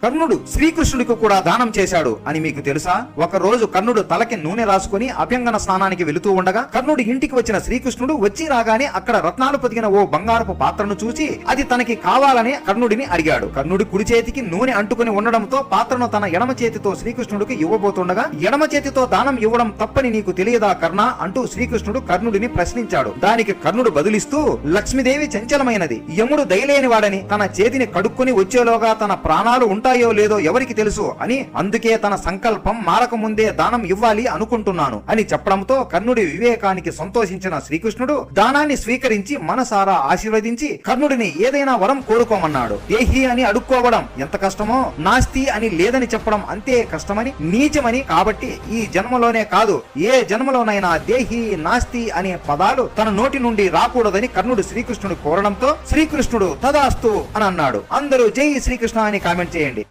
కర్ణుడు శ్రీకృష్ణుడికి కూడా దానం చేశాడు అని మీకు తెలుసా? ఒక రోజు కర్ణుడు తలకి నూనె రాసుకుని అభ్యంగన స్నానానికి వెళుతూ ఉండగా కర్ణుడి ఇంటికి వచ్చిన శ్రీకృష్ణుడు వచ్చి రాగానే అక్కడ రత్నాలు పొదిగిన ఓ బంగారపు పాత్రను చూసి అది తనకి కావాలని కర్ణుడిని అడిగాడు. కర్ణుడి కుడి చేతికి నూనె అంటుకుని ఉండడంతో పాత్రను తన ఎడమ చేతితో శ్రీకృష్ణుడికి ఇవ్వబోతుండగా, ఎడమ చేతితో దానం ఇవ్వడం తప్పని నీకు తెలియదా కర్ణ అంటూ శ్రీకృష్ణుడు కర్ణుడిని ప్రశ్నించాడు. దానికి కర్ణుడు బదులిస్తూ, లక్ష్మీదేవి చంచలమైనది, యముడు దయలేని వాడని, తన చేతిని కడుక్కుని వచ్చేలోగా తన ప్రాణాలు ఉంటాయో లేదో ఎవరికి తెలుసు అని, అందుకే తన సంకల్పం మారక ముందే దానం ఇవ్వాలి అనుకుంటున్నాను అని చెప్పడంతో కర్ణుడి వివేకానికి సంతోషించిన శ్రీకృష్ణుడు దానాన్ని స్వీకరించి మనసారా ఆశీర్వదించి కర్ణుడిని ఏదైనా వరం కోరుకోమన్నాడు. దేహి అని అడుక్కోవడం ఎంత కష్టమో, నాస్తి అని లేదని చెప్పడం అంతే కష్టమని, నీచమని, కాబట్టి ఈ జన్మలోనే కాదు ఏ జన్మలోనైనా దేహి నాస్తి అనే పదాలు తన నోటి నుండి రాకూడదని కర్ణుడు శ్రీకృష్ణుడు కోరడంతో శ్రీకృష్ణుడు తదాస్తు అని అన్నాడు. అందరూ జై శ్రీకృష్ణ అని కామెంట్ చేయండి.